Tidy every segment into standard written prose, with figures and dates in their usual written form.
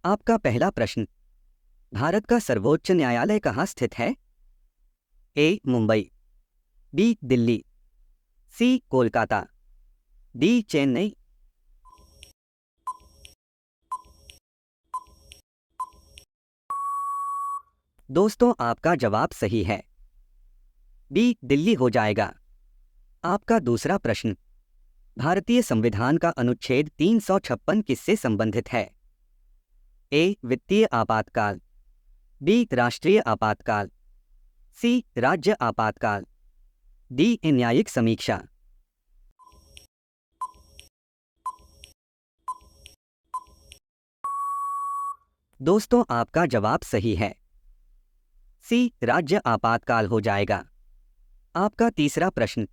आपका पहला प्रश्न, भारत का सर्वोच्च न्यायालय कहाँ स्थित है? ए. मुंबई, बी. दिल्ली, सी. कोलकाता, डी. चेन्नई। दोस्तों, आपका जवाब सही है, बी. दिल्ली हो जाएगा। आपका दूसरा प्रश्न, भारतीय संविधान का अनुच्छेद 356 किससे संबंधित है? ए. वित्तीय आपातकाल, बी. राष्ट्रीय आपातकाल, सी. राज्य आपातकाल, डी. न्यायिक समीक्षा। दोस्तों, आपका जवाब सही है, सी. राज्य आपातकाल हो जाएगा। आपका तीसरा प्रश्न,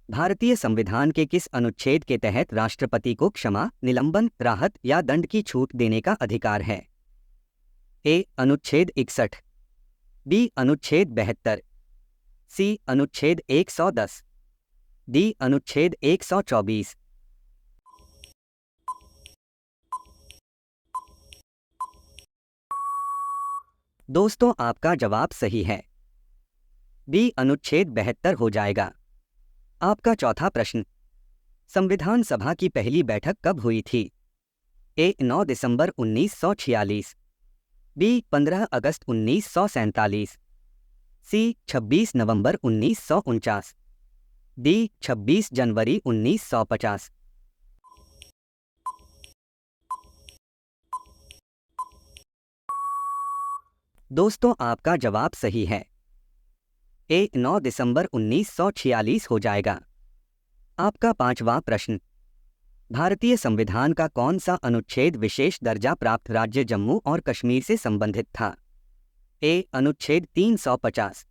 भारतीय संविधान के किस अनुच्छेद के तहत राष्ट्रपति को क्षमा, निलंबन, राहत या दंड की छूट देने का अधिकार है? ए. अनुच्छेद 61, बी. अनुच्छेद 72, सी. अनुच्छेद 110, डी. अनुच्छेद 124। दोस्तों, आपका जवाब सही है, बी. अनुच्छेद 72 हो जाएगा। आपका चौथा प्रश्न, संविधान सभा की पहली बैठक कब हुई थी? ए. 9 दिसंबर 1946, बी. 15 अगस्त 1947, सी. 26 नवंबर 1949, डी. 26 जनवरी 1950। दोस्तों, आपका जवाब सही है, ए. 9 दिसंबर 1946 हो जाएगा। आपका पांचवां प्रश्न, भारतीय संविधान का कौन सा अनुच्छेद विशेष दर्जा प्राप्त राज्य जम्मू और कश्मीर से संबंधित था? ए. अनुच्छेद 350,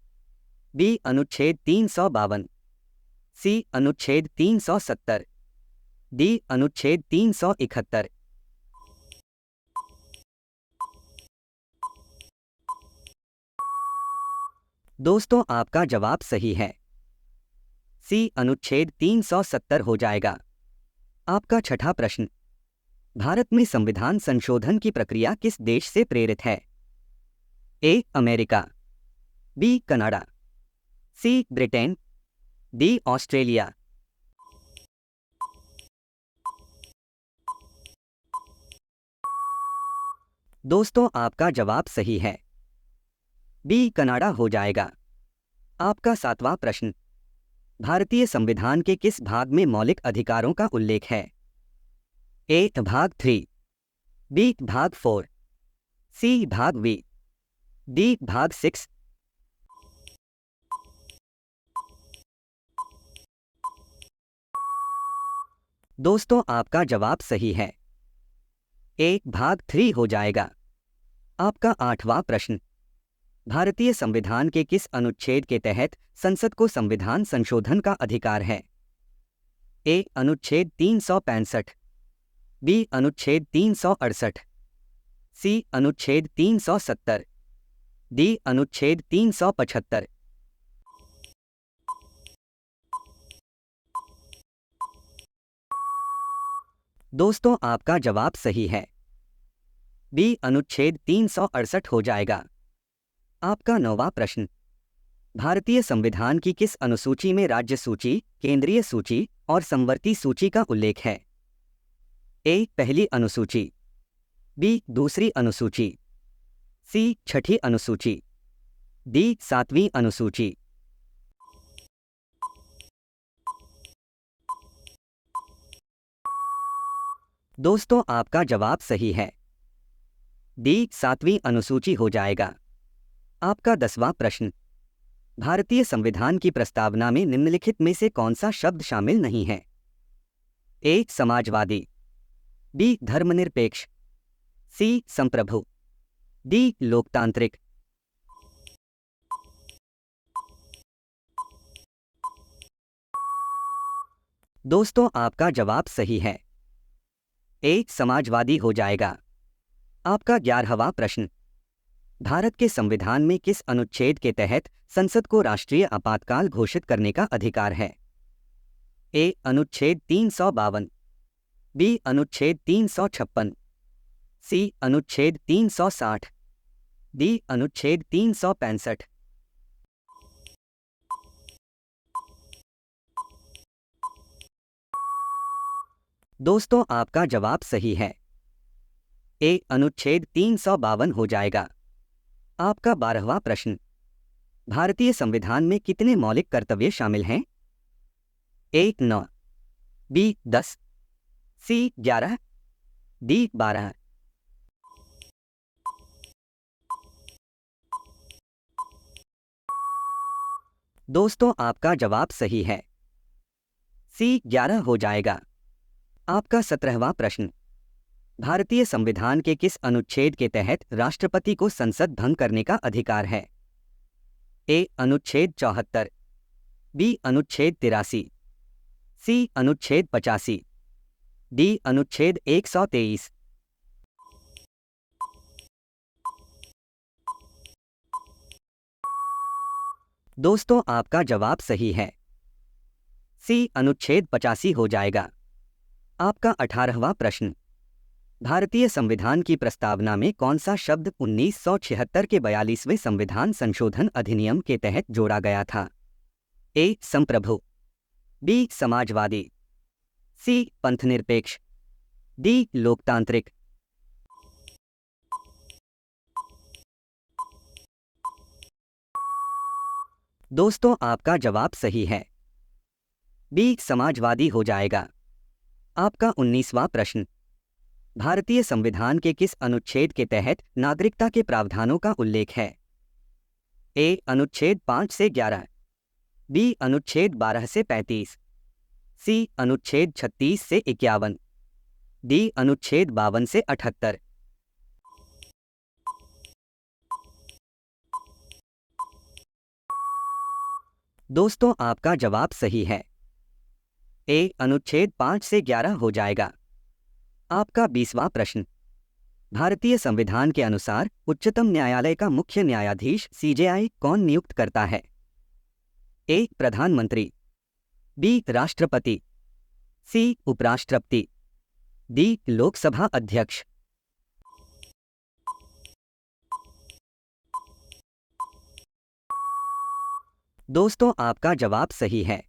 बी. अनुच्छेद 352, सी. अनुच्छेद 370, डी. अनुच्छेद 371। दोस्तों, आपका जवाब सही है, सी. अनुच्छेद 370 हो जाएगा। आपका छठा प्रश्न, भारत में संविधान संशोधन की प्रक्रिया किस देश से प्रेरित है? A. America, B. Canada, C. Britain, D. Australia. दोस्तों, आपका जवाब सही है, बी. कनाडा हो जाएगा। आपका सातवां प्रश्न, भारतीय संविधान के किस भाग में मौलिक अधिकारों का उल्लेख है? ए. भाग 3, बी. भाग 4, सी. भाग वी, डी. भाग 6। दोस्तों, आपका जवाब सही है, ए. भाग 3 हो जाएगा। आपका आठवां प्रश्न, भारतीय संविधान के किस अनुच्छेद के तहत संसद को संविधान संशोधन का अधिकार है? ए. अनुच्छेद 365, बी. अनुच्छेद 368, सी. अनुच्छेद 370, डी. अनुच्छेद 375। दोस्तों, आपका जवाब सही है, बी. अनुच्छेद 368 हो जाएगा। आपका नौवां प्रश्न, भारतीय संविधान की किस अनुसूची में राज्य सूची, केंद्रीय सूची और संवर्ती सूची का उल्लेख है? ए. पहली अनुसूची, बी. दूसरी अनुसूची, सी. छठी अनुसूची, डी. सातवीं अनुसूची। दोस्तों, आपका जवाब सही है, डी. सातवीं अनुसूची हो जाएगा। आपका 10वां प्रश्न, भारतीय संविधान की प्रस्तावना में निम्नलिखित में से कौन सा शब्द शामिल नहीं है? ए. समाजवादी, बी. धर्मनिरपेक्ष, सी. संप्रभु, डी. लोकतांत्रिक। दोस्तों, आपका जवाब सही है, ए. समाजवादी हो जाएगा। आपका 11वां प्रश्न, भारत के संविधान में किस अनुच्छेद के तहत संसद को राष्ट्रीय आपातकाल घोषित करने का अधिकार है? ए. अनुच्छेद 352, बी. अनुच्छेद 356, सी अनुच्छेद 360, डी अनुच्छेद 365। दोस्तों आपका जवाब सही है। ए अनुच्छेद 352 हो जाएगा। आपका 12वां प्रश्न, भारतीय संविधान में कितने मौलिक कर्तव्य शामिल हैं? ए 9, बी 10, सी 11, डी 12। दोस्तों आपका जवाब सही है। सी 11 हो जाएगा। आपका 17वां प्रश्न, भारतीय संविधान के किस अनुच्छेद के तहत राष्ट्रपति को संसद भंग करने का अधिकार है? ए अनुच्छेद 74, बी अनुच्छेद 83, सी अनुच्छेद 85, डी अनुच्छेद 123। दोस्तों आपका जवाब सही है। सी अनुच्छेद 85 हो जाएगा। आपका 18वां प्रश्न, भारतीय संविधान की प्रस्तावना में कौन सा शब्द 1976 के 42वें संविधान संशोधन अधिनियम के तहत जोड़ा गया था? ए संप्रभु, बी समाजवादी, सी पंथनिरपेक्ष, डी लोकतांत्रिक। दोस्तों आपका जवाब सही है। बी समाजवादी हो जाएगा। आपका 19वां प्रश्न, भारतीय संविधान के किस अनुच्छेद के तहत नागरिकता के प्रावधानों का उल्लेख है? ए अनुच्छेद 5 से 11, बी अनुच्छेद 12 से 35, सी अनुच्छेद 36 से 51, डी अनुच्छेद 52 से 78। दोस्तों आपका जवाब सही है। ए अनुच्छेद 5 से 11 हो जाएगा। आपका 20वां प्रश्न, भारतीय संविधान के अनुसार उच्चतम न्यायालय का मुख्य न्यायाधीश सीजेआई कौन नियुक्त करता है? ए प्रधानमंत्री, बी राष्ट्रपति, सी उपराष्ट्रपति, डी लोकसभा अध्यक्ष। दोस्तों आपका जवाब सही है।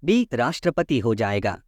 बी राष्ट्रपति हो जाएगा।